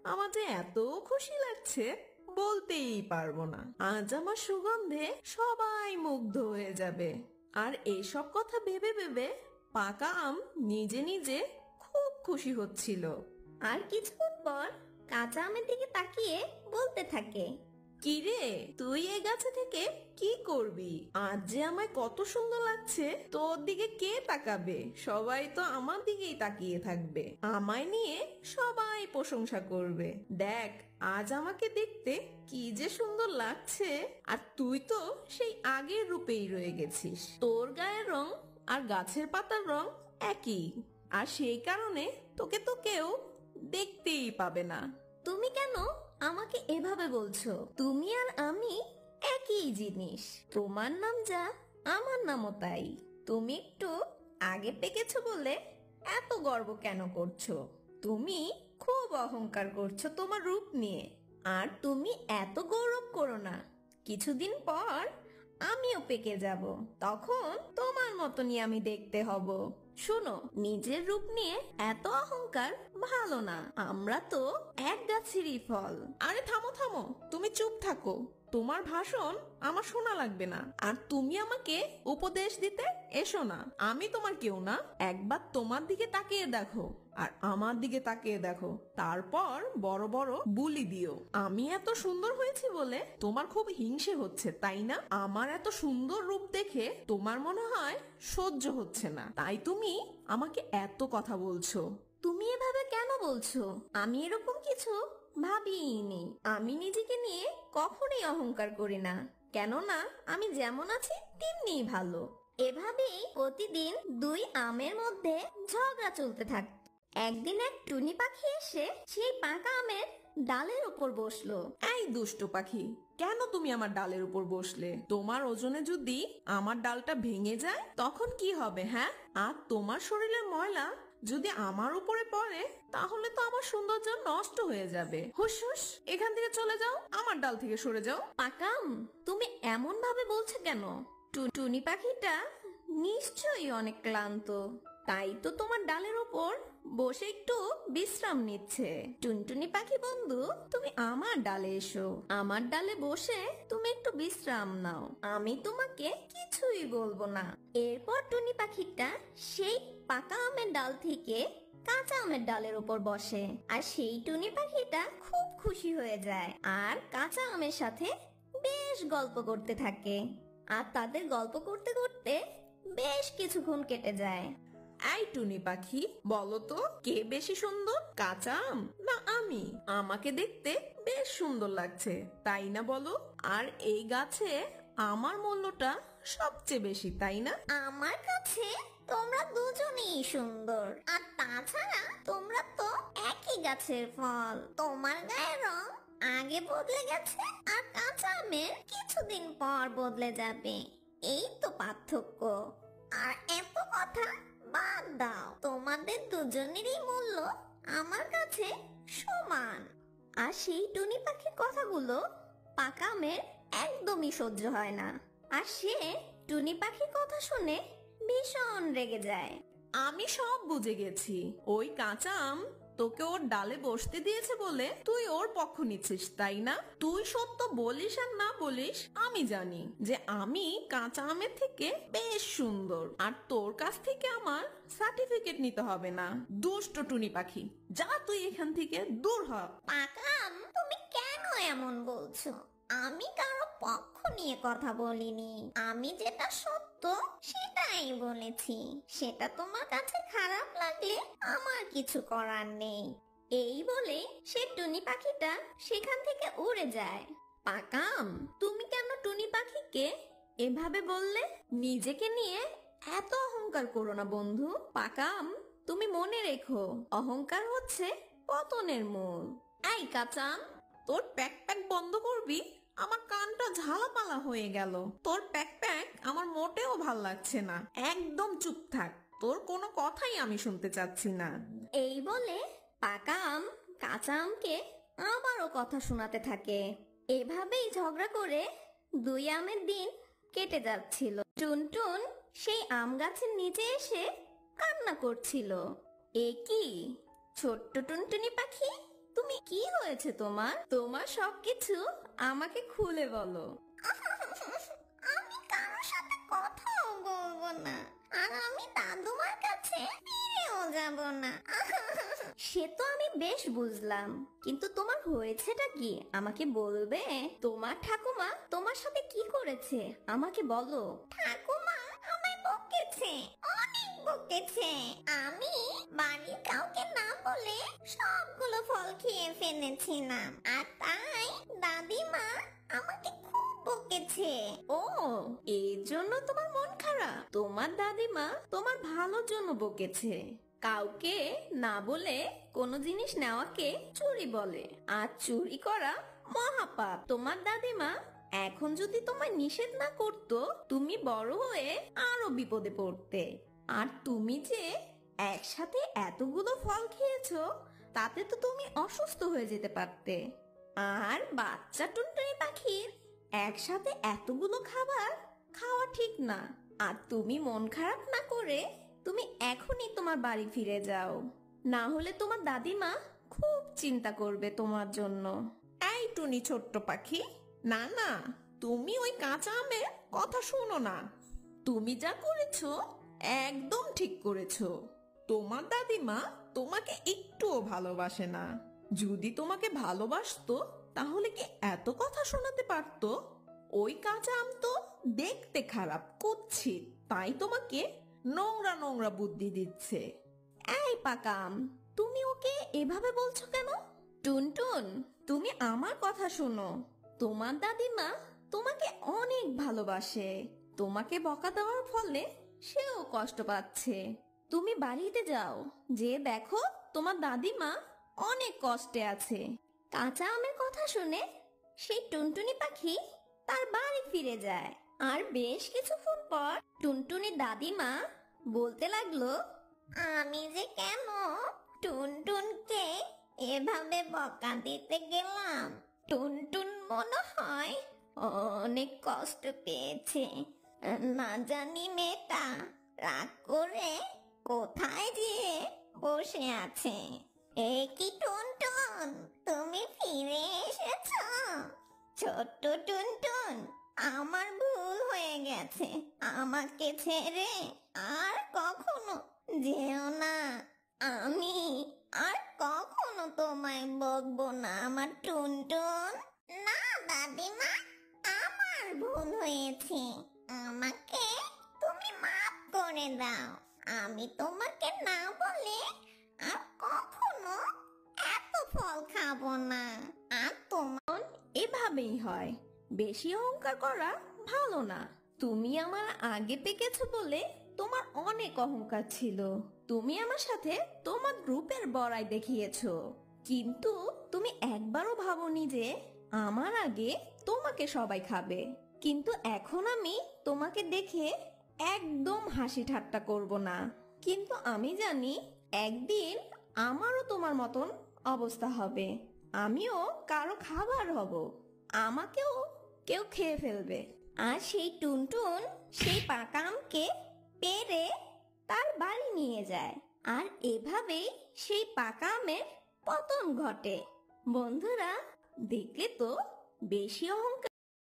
আমার যে এত খুশি লাগছে বলতেই পারবো না। আজ আমার সুগন্ধে সবাই মুগ্ধ হয়ে যাবে। আর এইসব কথা ভেবে ভেবে পাকা আম নিজে নিজে খুব খুশি হচ্ছিল। আর কিছুক্ষণ পর কাঁচা আমের দিকে তাকিয়ে বলতে থাকে, কি রে, তুই এই গাছে থেকে কি করবি? আজ যে আমায় কত সুন্দর লাগছে, তোর দিকে কে তাকাবে? সবাই তো আমার দিকেই তাকিয়ে থাকবে, আমায় নিয়ে সবাই প্রশংসা করবে। দেখ আজ আমাকে দেখতে কি যে সুন্দর লাগছে। আর তুই তো সেই আগের রূপেই রয়ে গেছিস। তোর গায়ের রং আর গাছের পাতার রং একই, আর সেই কারণে তোকে তো কেউ দেখতেই পাবে না। তুমি কেন আমাকে এভাবে বলছো? তুমি আর আমি একই জিনিস। তোমার নাম যা, আমার নামও তাই। তুমি একটু আগে পেকেছো বলে এত গর্ব কেন করছো? তুমি খুব অহংকার করছো তোমার রূপ নিয়ে। আর তুমি এত গৌরব করো না, কিছুদিন পর আমিও পেকে যাব, তখন তোমার মতনই আমি দেখতে হব। শোনো, নিজের রূপ নিয়ে এত অহংকার ভালো না। আমরা তো এক গাছেরই ফল। আরে থামো থামো, তুমি চুপ থাকো। তোমার ভাষণ আমার শোনা লাগবে না। আর তুমি আমাকে উপদেশ দিতে এসো না। আমি তোমার কেউ না। একবার তোমার দিকে তাকিয়ে দেখো আর আমার দিকে তাকিয়ে দেখো, তারপর বড় বড় বুলি দিও। আমি এত সুন্দর হয়েছি বলে তোমার খুব হিংসে হচ্ছে, তাই না? আমার এত সুন্দর রূপ দেখে তোমার মনে হয় সহ্য হচ্ছে না, তাই তুমি আমাকে এত কথা বলছো। তুমি এভাবে কেন বলছো? আমি এরকম কিছু ভাবিনি। আমি নিজেকে নিয়ে কখনোই অহংকার করি না, কেননা আমি যেমন আছি তেমনিই ভালো। এভাবেই প্রতিদিন দুই আমের মধ্যে ঝগড়া চলতে থাকে। একদিন এক টুনি পাখি এসে সেই পাকা আমের ডালের উপর বসলো। এই দুষ্টু পাখি, কেন তুমি আমার ডালের উপর বসলে? তোমার ওজনে যদি আমার ডালটা ভেঙে যায় তখন কি হবে? হ্যাঁ, আর তোমার শরীরের ময়লা যদি আমার উপরে পড়ে তাহলে তো আমার সৌন্দর্য নষ্ট হয়ে যাবে। হুস হুস, এখান থেকে চলে যাও, আমার ডাল থেকে সরে যাও। পাকা আম, তুমি এমন ভাবে বলছো কেন? টুনি পাখিটা নিশ্চয়ই অনেক ক্লান্ত, তাই তো তোমার ডালের ওপর বসে একটু বিশ্রাম নিচ্ছে। টুনটুনি পাখি বন্ধু, তুমি আমার ডালে এসো, আমার ডালে বসে তুমি একটু বিশ্রাম নাও, আমি তোমাকে কিছুই বলবো না। এরপর টুনি পাখিটা সেই পাকা আমের ডাল থেকে কাঁচা আমের ডালের উপর বসে, আর সেই টুনি পাখিটা খুব খুশি হয়ে যায় আর কাঁচা আমের সাথে বেশ গল্প করতে থাকে। আর তাদের গল্প করতে করতে বেশ কিছুক্ষণ কেটে যায়। এই টুনি পাখি, বলো তো কে বেশি সুন্দর, কাঁচা আম না আমি? আমাকে দেখতে বেশ সুন্দর লাগছে, তাই না বলো? আর এই গাছে আমার মূল্যটা সবচেয়ে বেশি, তাই না? আমার কাছে তোমরা দুজনেই সুন্দর, আর তাছাড়া তোমরা তো একই গাছের ফল। তোমার গায়ের রং আগে বদলে গেছে, আর কাঁচা আমের কিছুদিন পর বদলে যাবে, এই তো পার্থক্য। আর এত কথা বাদ দাও, তোমাদের দুজনেরই মূল্য আমার কাছে সমান। আর সেই টুনি পাখির কথাগুলো পাকা আমের একদমই সহ্য হয় না, আর সে টুনি পাখির কথা শুনে ভীষণ রেগে যায়। আমি সব বুঝে গেছি। ওই কাঁচা আম তোকে ওর ডালে বসতে দিয়েছে বলে তুই ওর পক্ষ নিচ্ছিস, তাই না? তুই সত্য বলিস আর না বলিস, আমি জানি যে আমি কাঁচা আমের থেকে বেশ সুন্দর, আর তোর কাছ থেকে আমার সার্টিফিকেট নিতে হবে না। দুষ্ট টুনি পাখি, যা তুই এখান থেকে দূর হ। পাকা আম, তুমি কেন এমন বলছো? আমি কারো পক্ষ নিয়ে কথা বলিনি, আমি যেটা সত্য সেটাই বলেছি। সেটা তোমার কাছে খারাপ লাগলে আমার কিছু করার নেই। এই বলে সে টুনি পাখিটা সেখান থেকে উড়ে যায়। পাকা আম, তুমি কেন টুনি পাখিকে এভাবে বললে? নিজেকে নিয়ে এত অহংকার করো না বন্ধু। পাকা আম, তুমি মনে রেখো, অহংকার হচ্ছে পতনের মূল। এই কাঁচা আম, তোর প্যাক প্যাক বন্ধ করবি? আমার কানটা ঝালাপালা হয়ে গেল। তোর প্যাক প্যাক আমার মোটেও ভাল লাগছে না। একদম চুপ থাক, তোর কোনো কথাই আমি শুনতে চাচ্ছি না। এই বলে পাকা আম কাঁচা আমকে আবারও কথা শোনাতে থাকে। এভাবেই ঝগড়া করে দুই আমের দিন কেটে যাচ্ছিল। টুনটুন সেই আম গাছের নিচে এসে কান্না করছিল। এ কি ছোট্ট টুনটুনি পাখি, তুমি কি হয়েছে তোমার? তোমার সবকিছু আমাকে খুলে বলো। আমি কারোর সাথে কথাও বলবো না, আর আমি দাদুমার কাছে ফিরেও যাব না। সে তো আমি বেশ বুঝলাম, কিন্তু তোমার হয়েছেটা কি আমাকে বলবে? তোমার ঠাকুমা তোমার সাথে কি করেছে আমাকে বলো। ঠাকুমা আমায় বকেছে, অনেক বকেছে। আমি বাড়ির কাউকে না বলে সবগুলো ফল খেয়ে ফেলেছিলাম, আর তাই দাদিমা আমাকে খুব বকেছে। ও, এই জন্য তোমার মন খারাপ? তোমার দাদিমা তোমার ভালোর জন্য বকেছে। কাউকে না বলে কোনো জিনিস নেওয়াকে চুরি বলে, আর চুরি করা মহাপাপ। তোমার দাদিমা এখন যদি তোমায় নিষেধ না করতো, তুমি বড় হয়ে আরো বিপদে পড়তে। আর তুমি যে একসাথে এতগুলো ফল খেয়েছো, তাতে তো তুমি অসুস্থ হয়ে যেতে পারতে। আর বাচ্চা টুনটুনি পাখির একসাথে এতগুলো খাবার খাওয়া ঠিক না। আর তুমি মন খারাপ না করে তুমি এখনই তোমার বাড়ি ফিরে যাও, না হলে তোমার দাদিমা খুব চিন্তা করবে তোমার জন্য। এই টুনি ছোট্ট পাখি, না না, তুমি ওই কাঁচা আমের কথা শোনো না। তুমি যা করেছো একদম ঠিক করেছো। তোমার দাদিমা তোমাকে একটুও ভালোবাসে না। যদি তোমাকে ভালোবাসতো তাহলে কি এত কথা শোনাতে পারতো? ওই কাঁচা আম তো দেখতে খারাপ, কুৎসিত, তাই তোমাকে নোংরা নোংরা বুদ্ধি দিচ্ছে। এই পাকাম, তুমি ওকে এভাবে বলছো কেন? টুনটুন, তুমি আমার কথা শোনো। তোমার দাদিমা তোমাকে অনেক ভালোবাসে। তোমাকে বকা দেওয়ার ফলে সেও কষ্ট পাচ্ছে। তুমি বাড়িতে যাও, যে দেখো তোমার দাদিমা অনেক কষ্টে আছে। কাঁচা আমের কথা শুনে সেই টুনটুনি পাখি তার বাড়ি ফিরে যায়। আর বেশ কিছুক্ষণ পর টুনটুনি দাদিমা বলতে লাগলো, আমি যে কেন টুনটুনকে এভাবে বকা দিতে গেলাম। টুনটুন মনে হয় অনেক কষ্ট পেয়েছে। না জানি মেয়েটা রাগ করে কোথায় যেয়ে বসে আছে। এ কি টুনটুন, তুমি ফিরে এসেছো? ছোট্ট টুনটুন, আমার ভুল হয়ে গেছে, আমাকে ছেড়ে আর কখনো যেও না। আমি আর কখনো তোমায় বকবো না আমার টুনটুন। না দাদিমা, আমার ভুল হয়েছে, আমাকে তুমি মাফ করে দাও। আমি তোমাকে না বলে আর কখনো এত ফল খাবো না। আর তোমার এভাবেই হয়। বেশি অহংকার করা ভালো না। তুমি আমার আগে পেকেছো বলে তোমার অনেক অহংকার ছিল। তুমি আমার সাথে তোমার রূপের বড়াই দেখিয়েছো, কিন্তু তুমি একবারও ভাবোনি যে আমার আগে তোমাকে সবাই খাবে। কিন্তু এখন আমি তোমাকে দেখে একদম হাসি ঠাট্টা করব না। কিন্তু আমি জানি একদিন আমারও তোমার মতন অবস্থা হবে। আমিও কারো খাবার হব, আমাকেও কেউ খেয়ে ফেলবে। আর সেই টুনটুন সেই পাকা আমকে পেড়ে তার বাড়ি নিয়ে যায়। আর এভাবেই সেই পাকা আমের পতন ঘটে। বন্ধুরা, দেখলে তো, বেশি অহংকার